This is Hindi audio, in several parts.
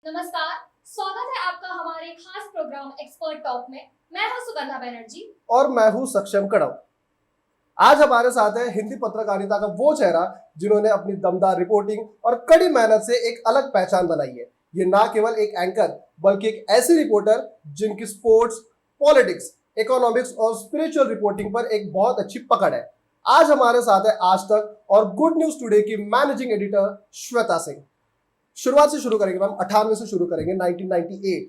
नमस्कार। स्वागत है आपका हमारे खास प्रोग्राम एक्सपर्ट टॉक में। मैं हूं सुगंधा बनर्जी और मैं हूं सक्षम कड़व। आज हमारे साथ है हिंदी पत्रकारिता का वो चेहरा जिन्होंने अपनी दमदार रिपोर्टिंग और कड़ी मेहनत से एक अलग पहचान बनाई है। ये ना केवल एक एंकर बल्कि एक ऐसी रिपोर्टर जिनकी स्पोर्ट्स, पॉलिटिक्स, इकोनॉमिक्स और स्पिरिचुअल रिपोर्टिंग पर एक बहुत अच्छी पकड़ है। आज हमारे साथ है आज तक और गुड न्यूज टुडे की मैनेजिंग एडिटर श्वेता सिंह। शुरुआत से शुरू करेंगे मैम, 98 से शुरू करेंगे। 1998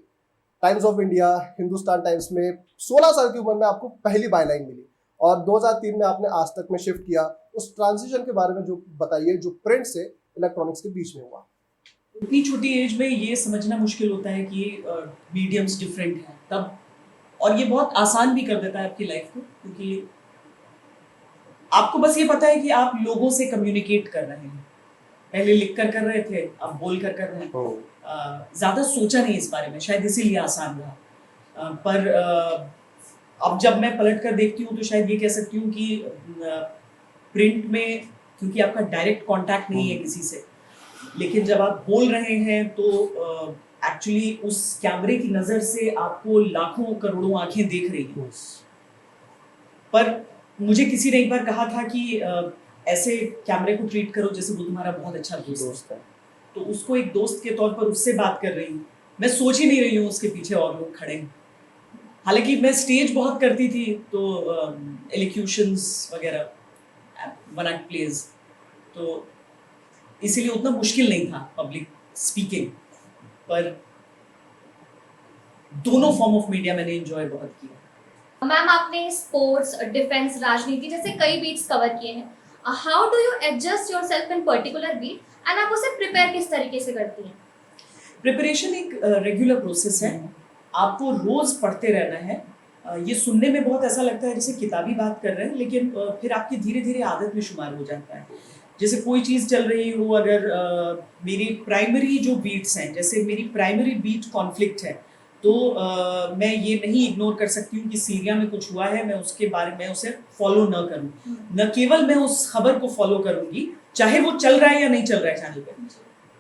times of India, Hindustan times में 16 साल की उम्र में आपको पहली बायलाइन मिली और 2003 में आपने आज तक में शिफ्ट किया। उस ट्रांजिशन के बारे में जो बताइए, जो प्रिंट से इलेक्ट्रॉनिक्स के बीच में हुआ। इतनी छोटी एज में ये समझना मुश्किल होता है कि मीडियम्स डिफरेंट हैं तब, और ये बहुत आसान भी कर देता है आपकी लाइफ को, क्योंकि आपको बस ये पता है कि आप लोगों से कम्युनिकेट कर रहे हैं। पहले लिख कर रहे थे, अब बोल कर रहे हैं। ज़्यादा सोचा नहीं इस बारे में, शायद इसीलिए आसान रहा। पर अब जब मैं पलट कर देखती हूँ तो शायद ये कह सकती हूँ कि प्रिंट में क्योंकि आपका डायरेक्ट कांटेक्ट नहीं है किसी से, लेकिन जब आप बोल रहे हैं तो एक्चुअली उस कैमरे की नज़र से आपको लाखों करोड़ों आंखें देख रही हैं। पर मुझे किसी ने एक बार कहा था कि ऐसे कैमरे को ट्रीट करो जैसे वो तुम्हारा बहुत अच्छा दोस्त है। तो उसको एक दोस्त के तौर पर उससे बात कर रही हूँ, मैं सोच ही नहीं रही हूँ उसके पीछे और लोग खड़े हैं। हालांकि मैं स्टेज बहुत करती थी, तो एलिक्यूशंस वगैरह, वन एक्ट प्लेज, तो इसीलिए उतना मुश्किल नहीं था पब्लिक स्पीकिंग। पर दोनों फॉर्म ऑफ मीडिया मैंने एंजॉय बहुत किया। मैम, आपने स्पोर्ट्स, डिफेंस, राजनीति जैसे कई बीट्स कवर किए हैं। How do you adjust yourself in particular beat and आप उसे प्रिपेयर किस तरीके से करती हैं? प्रिपरेशन एक रेगुलर प्रोसेस है, आपको रोज पढ़ते रहना है। ये सुनने में बहुत ऐसा लगता है जैसे किताबी बात कर रहे हैं, लेकिन फिर आपकी धीरे धीरे आदत में शुमार हो जाता है। जैसे कोई चीज़ चल रही हो, अगर मेरी प्राइमरी जो बीट्स हैं, जैसे मेरी प्राइमरी बीट कॉन्फ्लिक्ट है, तो मैं ये नहीं इग्नोर कर सकती हूँ कि सीरिया में कुछ हुआ है, मैं उसके बारे में उसे फॉलो न करूँ। न केवल मैं उस खबर को फॉलो करूँगी, चाहे वो चल रहा है या नहीं चल रहा है चैनल पे,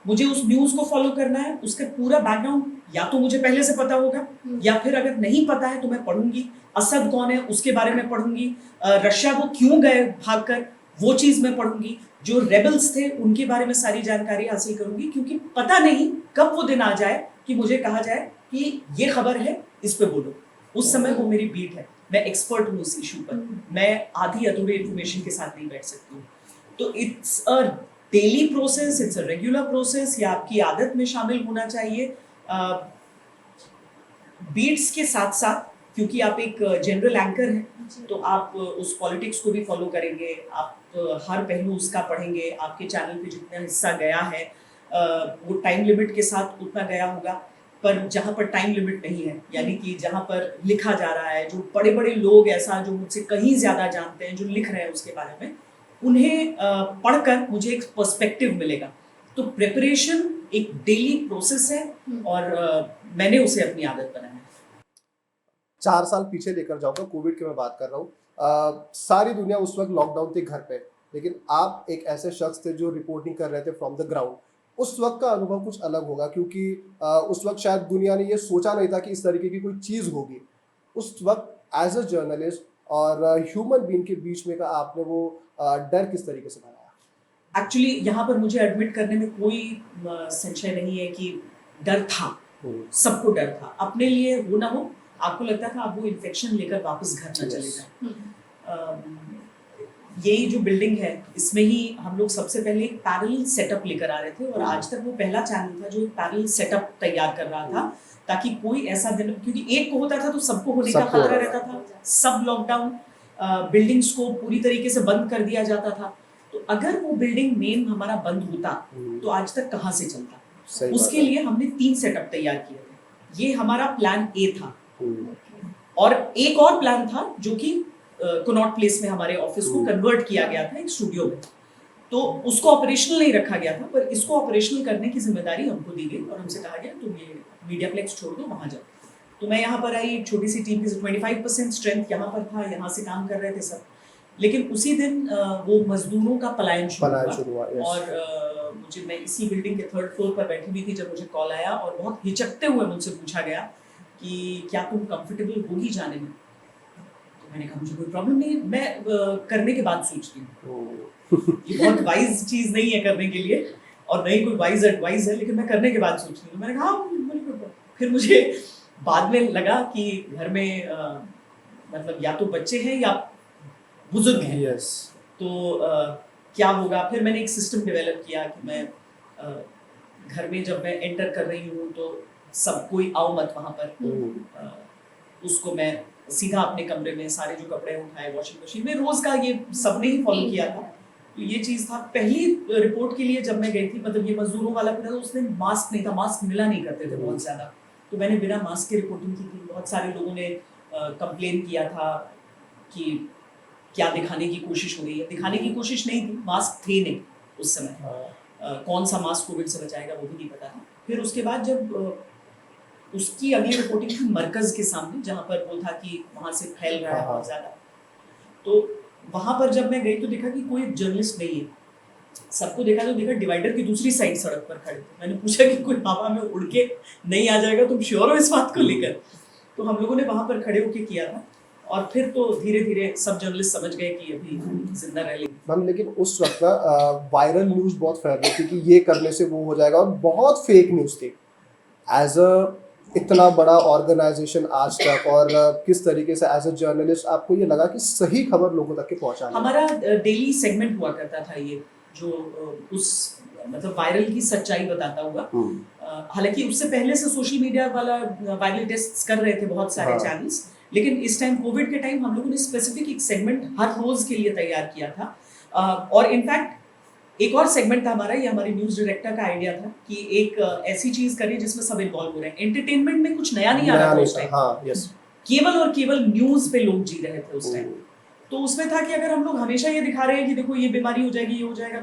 मुझे उस न्यूज़ को फॉलो करना है। उसका पूरा बैकग्राउंड या तो मुझे पहले से पता होगा, या फिर अगर नहीं पता है तो मैं पढ़ूंगी। असद कौन है उसके बारे में पढ़ूंगी, रशिया को क्यों गए भागकर वो चीज़ मैं पढ़ूंगी, जो रेबल्स थे उनके बारे में सारी जानकारी हासिल करूंगी, क्योंकि पता नहीं कब वो दिन आ जाए कि मुझे कहा जाए कि ये खबर है, इस पे बोलो। उस समय वो मेरी बीट है, मैं एक्सपर्ट हूँ उस इशू पर, मैं आधी अधूरी इन्फॉर्मेशन के साथ नहीं बैठ सकती हूँ। तो it's a daily process, it's a regular process, या आपकी आदत में शामिल होना चाहिए। बीट्स के साथ साथ, क्योंकि आप एक जनरल एंकर हैं, तो आप उस पॉलिटिक्स को भी फॉलो करेंगे, आप हर पहलू उसका पढ़ेंगे। आपके चैनल पे जितना हिस्सा गया है वो टाइम लिमिट के साथ उतना गया होगा, पर जहाँ पर टाइम लिमिट नहीं है, यानी कि जहाँ पर लिखा जा रहा है, जो बड़े बड़े लोग ऐसा जो मुझसे कहीं ज़्यादा जानते हैं, जो लिख रहे हैं उसके बारे में, उन्हें पढ़कर मुझे एक पर्सपेक्टिव मिलेगा। तो प्रिपरेशन एक डेली प्रोसेस है, और मैंने उसे अपनी आदत बनाया है। 4 साल पीछे लेकर जाऊंगा, कोविड की मैं बात कर रहा हूँ। सारी दुनिया उस वक्त लॉकडाउन थी घर पे, लेकिन आप एक ऐसे शख्स थे जो रिपोर्टिंग कर रहे थे फ्रॉम द ग्राउंड। उस वक्त का अनुभव कुछ अलग होगा, क्योंकि उस वक्त शायद दुनिया ने ये सोचा नहीं था कि इस तरीके की कोई चीज़ होगी। उस वक्त एज अ जर्नलिस्ट और ह्यूमन बीइंग के बीच में का आपने वो डर किस तरीके से बनाया? एक्चुअली यहाँ पर मुझे एडमिट करने में कोई संशय नहीं है कि डर था, सबको डर था। अपने लिए वो ना हो, आपको लगता था आप वो इन्फेक्शन लेकर वापस घर न चले जाएं। यही जो बिल्डिंग है, इसमें ही हम लोग सबसे पहले एक पैरेलल सेटअप लेकर आ रहे थे, और आज तक वो पहला चैनल था जो एक पैरेलल सेटअप तैयार कर रहा था, ताकि कोई ऐसा दिन, क्योंकि एक को होता था तो सबको होने का खतरा रहता था। सब लॉकडाउन, बिल्डिंग्स को पूरी तरीके से बंद कर दिया जाता था, तो अगर वो बिल्डिंग मेन हमारा बंद होता तो आज तक कहाँ से चलता। उसके लिए हमने 3 सेटअप तैयार किए थे। ये हमारा प्लान ए था, और एक और प्लान था जो कि कनॉट प्लेस में हमारे ऑफिस को कन्वर्ट किया गया था एक स्टूडियो में, तो उसको ऑपरेशनल नहीं रखा गया था, पर इसको ऑपरेशनल करने की जिम्मेदारी हमको दी गई, और हमसे कहा गया तुम ये मीडिया प्लेक्स छोड़ दो, वहाँ जाओ। तो मैं यहाँ पर आई, एक छोटी सी टीम की 25% स्ट्रेंथ यहाँ पर था, यहाँ से काम कर रहे थे सब। लेकिन उसी दिन वो मजदूरों का पलायन शुरू हुआ yes. और मैं इसी बिल्डिंग के 3rd फ्लोर पर बैठी हुई थी जब मुझे कॉल आया और बहुत हिचकते हुए मुझसे पूछा गया कि क्या तुम कंफर्टेबल होगी जाने में। तो मैंने कहा मुझे कोई प्रॉब्लम नहीं है, मैं करने के बाद सोचती हूँ। ये बहुत वाइज चीज़ नहीं है करने के लिए और नहीं कोई वाइज एडवाइस है, लेकिन मैं करने के बाद सोचती हूँ। तो मैंने कहा हाँ। फिर मुझे बाद में लगा कि घर में मतलब या तो बच्चे हैं या बुजुर्ग हैं। yes. तो क्या होगा। फिर मैंने एक सिस्टम डेवलप किया कि मैं घर में जब मैं एंटर कर रही हूँ तो सब कोई आओ मत वहाँ पर। उसको मैं सीधा अपने कमरे में सारे जो कपड़े उठाए वॉशिंग मशीन में, रोज का ये सबने ही फॉलो किया था। तो ये चीज़ था। पहली रिपोर्ट के लिए जब मैं गई थी, मतलब ये मजदूरों वाला था, तो उसने मास्क नहीं था, मास्क मिला नहीं करते थे बहुत ज़्यादा, तो मैंने बिना मास्क के रिपोर्टिंग की थी। बहुत सारे लोगों ने कंप्लेन किया था कि क्या दिखाने की कोशिश हो रही है। दिखाने की कोशिश नहीं थी, मास्क थे नहीं उस समय। कौन सा मास्क कोविड से बचाएगा वो भी नहीं पता था। फिर उसके बाद जब उसकी अगली रिपोर्टिंग थी मरकज के सामने, जहाँ पर वो था कि वहाँ से फैल रहा है बहुत ज़्यादा। तो वहाँ पर जब मैं गई तो देखा कि कोई जर्नलिस्ट नहीं है। सबको देखा तो देखा डिवाइडर की दूसरी साइड सड़क पर खड़े थे। मैंने पूछा कि कोई हवा में उड़ के नहीं आ जाएगा, तुम श्योर हो इस बात को लेकर? तो हम लोगों ने वहाँ पर खड़े होके किया था और फिर तो धीरे धीरे सब जर्नलिस्ट समझ गए कि अभी जिंदा रह लेंगे। मैम लेकिन उस वक्त ना वायरल न्यूज़ बहुत फैल रही थी कि ये करने से वो हो जाएगा और बहुत फेक न्यूज़ थी। एज अ इतना बड़ा ऑर्गेनाइजेशन आज तक, और किस तरीके से एज अ जर्नलिस्ट आपको ये लगा कि सही खबर लोगों तक के पहुंचाना? हमारा डेली सेगमेंट हुआ करता था ये, जो उस मतलब वायरल की सच्चाई बताता हुआ। हालांकि उससे पहले से सोशल मीडिया वाला वायरल टेस्ट कर रहे थे बहुत सारे चैनल्स, लेकिन इस टाइम कोविड के टाइम हम लोगों ने स्पेसिफिक एक सेगमेंट हर रोज के लिए तैयार किया था। और इनफैक्ट एक और सेगमेंट था हमारा, ये हमारे न्यूज डायरेक्टर का आइडिया था कि एक ऐसी चीज करें जिसमें सब इन्वॉल्व हो रहे हैं। एंटरटेनमेंट में कुछ नया नहीं आ रहा था उस टाइम। हाँ, yes. केवल और केवल न्यूज पे लोग जी रहे थे उस टाइम। तो उसमें था कि अगर हम लोग हमेशा ये दिखा रहे हैं कि देखो ये बीमारी हो जाएगी, ये हो जाएगा,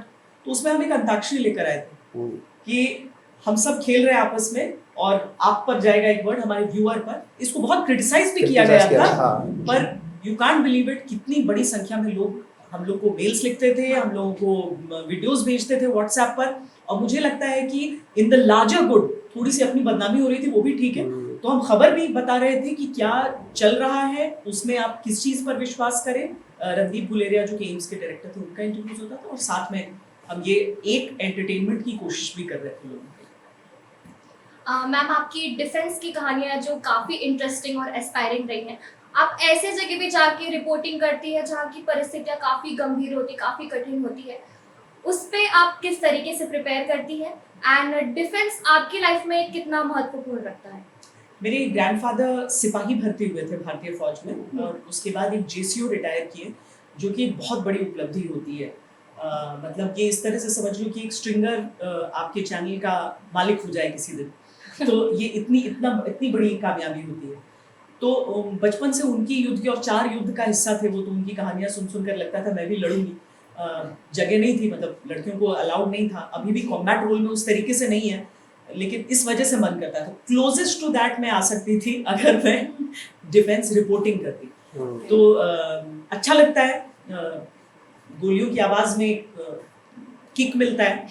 तो उसमें हम एक अंताक्षरी लेकर आए थे कि हम सब खेल रहे हैं आपस में और आप पर जाएगा एक वर्ड हमारे व्यूअर पर। इसको बहुत क्रिटिसाइज भी किया गया था, पर यू कांट बिलीव इट, कितनी बड़ी संख्या में लोग हम लोग को मेल्स लिखते थे, हम लोगों को वीडियोस भेजते थे व्हाट्सएप पर। और मुझे लगता है कि इन द लार्जर गुड थोड़ी सी अपनी बदनामी हो रही थी, वो भी ठीक है। तो हम खबर भी बता रहे थे कि क्या चल रहा है, उसमें आप किस चीज़ पर विश्वास करें। रणदीप गुलेरिया जो कि एम्स के डायरेक्टर थे, उनका इंटरव्यूज होता था और साथ में हम ये एक एंटरटेनमेंट की कोशिश भी कर रहे थे लोगों की। मैम आपकी डिफेंस की कहानियाँ जो काफ़ी इंटरेस्टिंग और एस्पायरिंग रही हैं, आप ऐसे जगह पे जाके रिपोर्टिंग करती है जहाँ की परिस्थितियाँ काफ़ी गंभीर होती, काफ़ी कठिन होती है, उस पे आप किस तरीके से प्रिपेयर करती है एंड डिफेंस आपकी लाइफ में कितना महत्वपूर्ण रखता है? मेरे ग्रैंडफादर सिपाही भर्ती हुए थे भारतीय फौज में और उसके बाद एक जेसीओ रिटायर किए, जो कि एक बहुत बड़ी उपलब्धि होती है। मतलब ये इस तरह से समझ लो कि एक स्ट्रिंगर आपके चैनल का मालिक हो जाए किसी दिन, तो ये इतनी बड़ी कामयाबी होती है। तो बचपन से उनकी युद्ध के और 4 युद्ध का हिस्सा थे वो, तो उनकी कहानियां सुन सुनकर लगता था मैं भी लड़ूंगी। जगह नहीं थी, मतलब लड़कियों को अलाउड नहीं था, अभी भी कॉम्बैट रोल में उस तरीके से नहीं है, लेकिन इस वजह से मन करता था। क्लोजेस्ट टू दैट मैं आ सकती थी अगर मैं डिफेंस रिपोर्टिंग करती। तो अच्छा लगता है, गोलियों की आवाज में किक मिलता है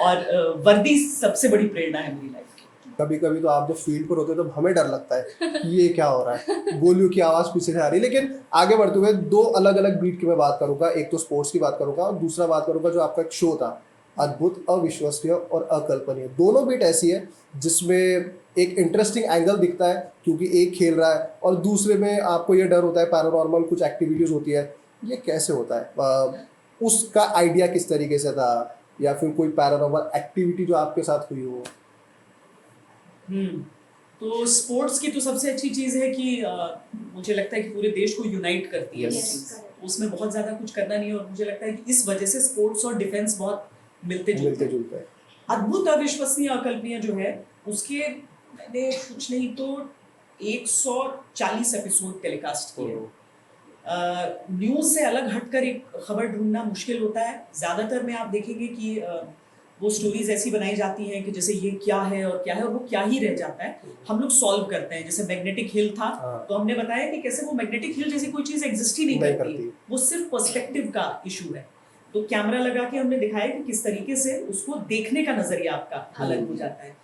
और वर्दी सबसे बड़ी प्रेरणा है मेरी लाइफ की। कभी कभी तो आप जब फील्ड पर होते हो तो हमें डर लगता है कि ये क्या हो रहा है, गोलियों की आवाज़ पीछे से आ रही है। लेकिन आगे बढ़ते हुए 2 अलग अलग बीट की मैं बात करूंगा, एक तो स्पोर्ट्स की बात करूंगा और दूसरा बात करूंगा जो आपका एक शो था, अद्भुत, अविश्वसनीय और अकल्पनीय। दोनों बीट ऐसी है जिसमें एक इंटरेस्टिंग एंगल दिखता है क्योंकि एक खेल रहा है और दूसरे में आपको ये डर होता है, पैरानॉर्मल कुछ एक्टिविटीज़ होती है। ये कैसे होता है? उसका आइडिया किस तरीके से था, या फिर कोई पैरानॉर्मल एक्टिविटी जो आपके साथ हुई हो? तो स्पोर्ट्स की तो सबसे अच्छी चीज़ है कि मुझे लगता है कि पूरे देश को यूनाइट करती है। Yes. उसमें बहुत ज़्यादा कुछ करना नहीं है और मुझे लगता है कि इस वजह से स्पोर्ट्स और डिफेंस बहुत मिलते जुलते हैं। अद्भुत अविश्वसनीय अकल्पनीय जो है उसके मैंने कुछ नहीं तो 140 एपिसोड टेलीकास्ट किए। न्यूज़ से अलग हटकर एक खबर ढूंढना मुश्किल होता है। ज़्यादातर में आप देखेंगे कि वो स्टोरीज ऐसी बनाई जाती हैं कि जैसे ये क्या है और क्या है और वो क्या ही रह जाता है, हम लोग सॉल्व करते हैं। जैसे मैग्नेटिक हिल था, हाँ। तो हमने बताया कि कैसे वो मैग्नेटिक हिल जैसी कोई चीज एग्जिस्ट ही नहीं नहीं करती, करती। वो सिर्फ पर्सपेक्टिव का इशू है। तो कैमरा लगा के हमने दिखाया कि किस तरीके से उसको देखने का नजरिया आपका अलग हो जाता है।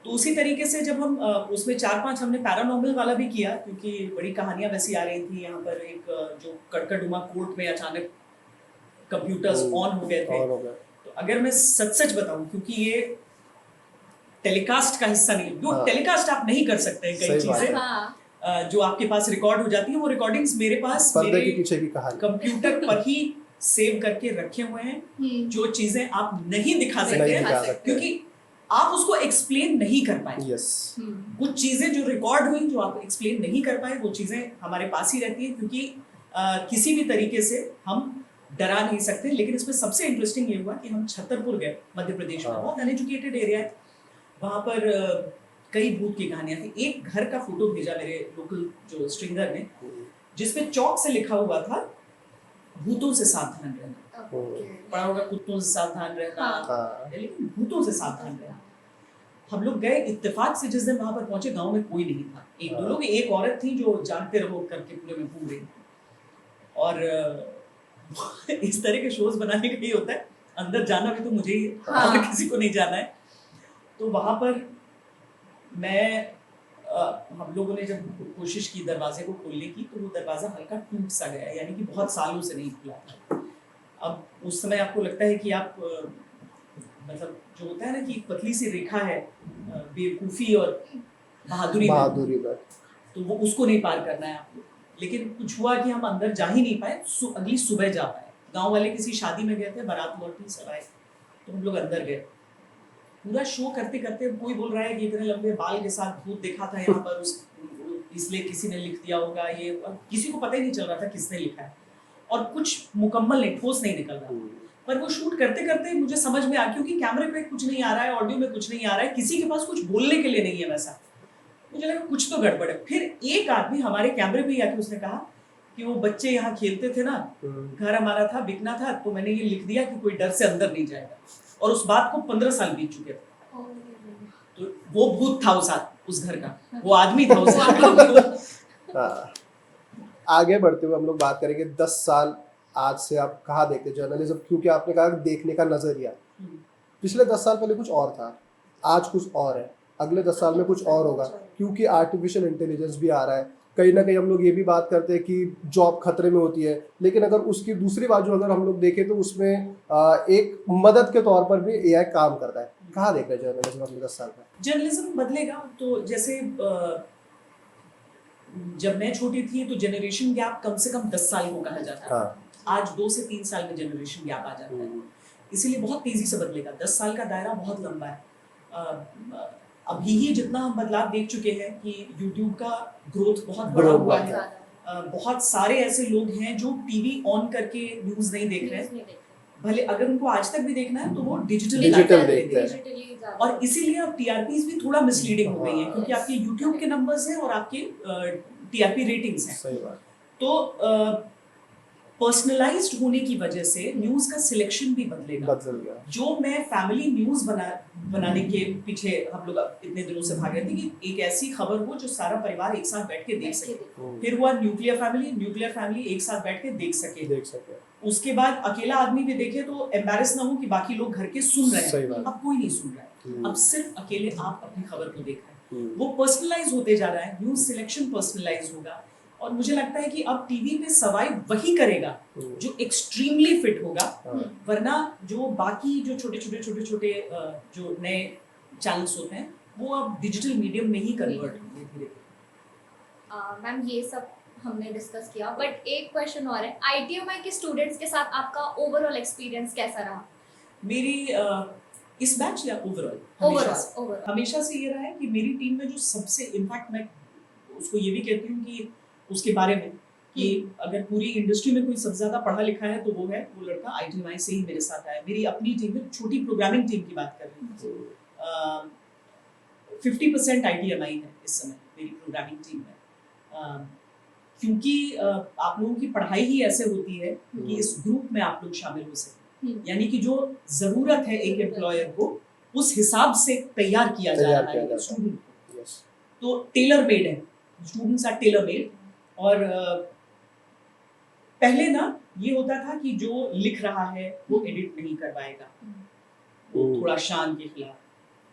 तो उसी तरीके से जब हम उसमें 4-5 हमने पैरानॉर्मल वाला भी किया, क्योंकि बड़ी कहानियां वैसी आ रही थी। यहाँ पर एक जो कड़कड़ुमा कोर्ट में अचानक कंप्यूटर्स ऑन हो गए थे। और हो गया। तो अगर मैं सच बताऊं, क्योंकि ये टेलीकास्ट का हिस्सा नहीं, जो हाँ। टेलीकास्ट आप नहीं कर सकते हैं, कई सही बात चीजें है। हाँ। जो आपके पास रिकॉर्ड हो जाती है, वो रिकॉर्डिंग्स मेरे पास पर्दे मेरे के पीछे की कहानी। कंप्यूटर पर ही सेव करके रखे हुए हैं। जो चीजें आप नहीं दिखा सकते नहीं हैं, दिखा सकते। क्योंकि आप उसको एक्सप्लेन नहीं कर पाए। यस। कुछ चीजें जो रिकॉर्ड हुई, जो आप एक्सप्लेन नहीं कर पाए, वो चीजें हमारे पास ही रहती है, क्योंकि किसी भी तरीके से हम डरा नहीं सकते। लेकिन इसमें सबसे इंटरेस्टिंग ये हुआ कि हम छतरपुर गए, मध्य प्रदेश में, हाँ। बहुत अनएजुकेटेड एरिया है वहां पर। कई भूत की कहानियां थी। एक घर का फोटो भेजा मेरे लोकल जो स्ट्रिंगर ने, जिसमें चौक से लिखा हुआ था भूतों से सावधान रहना। पढ़ा होगा कुत्तों से सावधान रहना, हाँ। लेकिन भूतों से सावधान रहना। हम लोग गए, इत्तेफाक से जिस दिन वहां पर पहुंचे, गांव में कोई नहीं था। एक दो लोग, एक औरत थी जो जानते रहो करके पूरे में घूम रही थी। और इस तरह के शोज बनाने का ये होता है, अंदर जाना भी तो मुझे ही है, हाँ। और किसी को नहीं जाना है। तो वहां पर हम लोगों ने जब कोशिश की दरवाजे को खोलने की, तो वो दरवाजा हल्का टूट सा गया, यानी कि बहुत सालों से नहीं खुला था। अब उस समय आपको लगता है कि आप मतलब जो होता है ना कि पतली सी रेखा है बेवकूफ़ी और बहादुरी में, तो वो उसको नहीं पार करना है आपको। लेकिन कुछ हुआ कि हम अंदर जा ही नहीं पाए, अगली सुबह जा पाए। गांव वाले किसी शादी में गए थे, बारात लौटी, सब आए, तो हम लोग अंदर गए। पूरा शो करते करते कोई बोल रहा है कि इतने लंबे बाल के साथ भूत देखा था यहाँ पर, इसलिए किसी ने लिख दिया होगा ये, किसी को पता ही नहीं चल रहा था किसने लिखा है, और कुछ मुकम्मल नहीं, ठोस नहीं निकल रहा। पर वो शूट करते करते मुझे समझ में आ, क्योंकि कैमरे पे कुछ नहीं आ रहा है, ऑडियो में कुछ नहीं आ रहा है, किसी के पास कुछ बोलने के लिए नहीं है वैसा, मुझे लगा कुछ तो गड़बड़ है। फिर एक आदमी हमारे कैमरे पे आके उसने कहा कि वो बच्चे यहाँ खेलते थे ना, घर हमारा था, बिकना था, तो मैंने ये लिख दिया कि कोई डर से अंदर नहीं जाएगा। और उस बात को 15 साल बीत चुके थे। तो वो भूत था उस घर का, वो आदमी था उस घर का। आगे बढ़ते हुए हम लोग बात करेंगे 10 साल आज से आप कहाँ देखते जर्नलिज्म, क्योंकि आपने कहा देखने का नजरिया पिछले 10 साल पहले कुछ और था, आज कुछ और है, अगले 10 साल में कुछ और होगा, क्योंकि आर्टिफिशियल इंटेलिजेंस भी आ रहा है। कहीं ना कहीं हम लोग ये भी बात करते हैं कि जॉब खतरे में होती है, लेकिन अगर उसकी दूसरी बाजू अगर हम लोग देखें तो उसमें एक मदद के तौर पर भी एआई काम करता है। कहाँ देख रहे हैं जर्नलिज्म अगले 10 साल में? जर्नलिज्म बदलेगा तो जैसे जब मैं छोटी थी तो जनरेशन गैप कम से कम 10 साल को कहा जाता है। हाँ। आज 2 से 3 साल में जनरेशन गैप आ जाता है, इसीलिए बहुत तेजी से बदलेगा। 10 साल का दायरा बहुत लंबा है। अभी ही जितना हम बदलाव देख चुके हैं कि YouTube का ग्रोथ बहुत बड़ा हुआ है। बहुत सारे ऐसे लोग हैं जो टीवी ऑन करके न्यूज़ नहीं देख रहे हैं, भले अगर उनको आज तक भी देखना है तो वो डिजिटल देखते हैं। और इसीलिए अब टीआरपीज भी थोड़ा मिसलीडिंग हो गई है, क्योंकि आपके यूट्यूब के नंबर्स हैं और आपके टीआरपी रेटिंग्स हैं। सही बात। तो पर्सनलाइज्ड होने की वजह से न्यूज़ का सिलेक्शन भी बदलेगा। बदल गया। जो मैं फैमिली न्यूज़ बनाने के पीछे हम लोग इतने दिनों से भाग रहे थे कि एक ऐसी खबर हो जो सारा परिवार एक साथ बैठ के देख सके, फिर हुआ न्यूक्लियर फैमिली एक साथ बैठ के देख सके। उसके बाद अकेला आदमी भी देखे तो एम्बैरेस ना हो कि बाकी लोग घर के सुन रहे हैं। अब कोई नहीं सुन रहा है, अब सिर्फ अकेले आप अपनी खबर को देख रहे हैं। वो पर्सनलाइज होते जा रहा है, न्यूज़ सिलेक्शन पर्सनलाइज होगा। और मुझे लगता है कि अब टीवी पे सर्वाइव वही करेगा जो एक्सट्रीमली फिट होगा, वरना जो बाकी जो छोटे जो नए चैनल्स होते हैं वो अब डिजिटल मीडियम में ही कन्वर्ट होंगे धीरे धीरे। मैम ये सब हमने डिस्कस किया, बट एक क्वेश्चन और है, आईटीएमआई के स्टूडेंट्स के साथ आपका ओवरऑल एक्सपीरियंस कैसा रहा? मेरी इस बैच या ओवरऑल हमेशा से ये रहा है कि मेरी टीम में जो सबसे, इनफैक्ट मैं उसको ये भी कहती हूँ कि उसके बारे में कि अगर पूरी इंडस्ट्री में कोई सबसे ज्यादा पढ़ा लिखा है तो वो लड़का आईटीएमआई से ही मेरे साथ आया। मेरी अपनी टीम में, छोटी प्रोग्रामिंग टीम की बात कर रही हूँ, 50% आईटीएमआई है इस समय मेरी प्रोग्रामिंग टीम में, क्योंकि आप लोगों की पढ़ाई ही ऐसे होती है कि इस ग्रुप में आप लोग शामिल हो सकें। यानी कि जो जरूरत है एक एम्प्लॉयर को उस हिसाब से तैयार किया जा तैयार रहा किया है जाता है। स्टूडेंट को। यस तो टेलर मेड है, स्टूडेंट्स आर टेलर मेड। और पहले ना ये होता था कि जो लिख रहा है वो एडिट नहीं करवाएगा, वो थोड़ा शान के खिलाफ,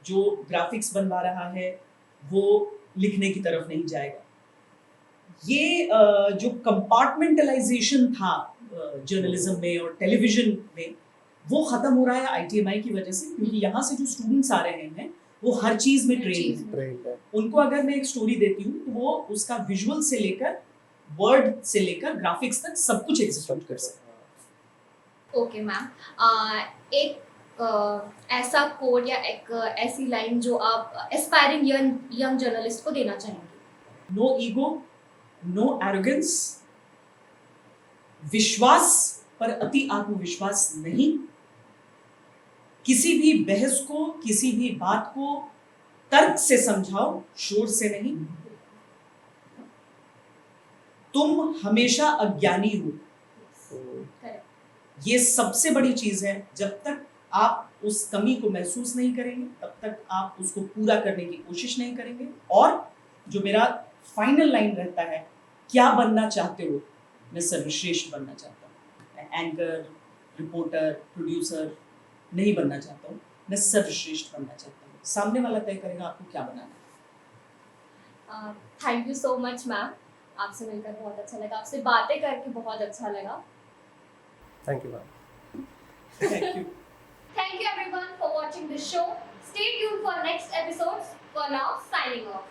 जो ग्राफिक्स बनवा रहा है वो लिखने की तरफ नहीं जाएगा। ये जो कंपार्टमेंटलाइजेशन था जर्नलिज्म में और टेलीविजन में, वो खत्म हो रहा है आईटीएमआई की वजह से, क्योंकि यहाँ से जो स्टूडेंट्स आ रहे हैं वो हर चीज में ट्रेन है। ट्रेंड है। उनको अगर मैं एक स्टोरी देती हूँ तो वो उसका विजुअल से लेकर वर्ड से लेकर ग्राफिक्स तक सब कुछ एग्जीक्यूट कर सकते ओके मैम, एक ऐसा कोड या एक ऐसी लाइन जो आप एस्पायरिंग यंग जर्नलिस्ट को देना चाहेंगे? हैं। नो ईगो, नो एरोगेंस, विश्वास पर अति आत्मविश्वास नहीं, किसी भी बहस को, किसी भी बात को तर्क से समझाओ, शोर से नहीं। तुम हमेशा अज्ञानी हो, करेक्ट। ये सबसे बड़ी चीज है। जब तक आप उस कमी को महसूस नहीं करेंगे तब तक आप उसको पूरा करने की कोशिश नहीं करेंगे। और जो मेरा फाइनल लाइन रहता है, क्या बनना चाहते हो? मैं सर्वश्रेष्ठ बनना चाहता हूँ। मैं एंकर, रिपोर्टर, प्रोड्यूसर नहीं बनना चाहता हूँ, मैं सर्वश्रेष्ठ बनना चाहता हूँ। सामने वाला तय करेगा आपको क्या बनाना है। Thank you so much ma'am, आपसे मिलकर बहुत अच्छा लगा, आपसे बातें करके बहुत अच्छा लगा। Thank you ma'am. Thank you. Thank you everyone for watching this show. Stay tuned for next episodes. For now, signing off.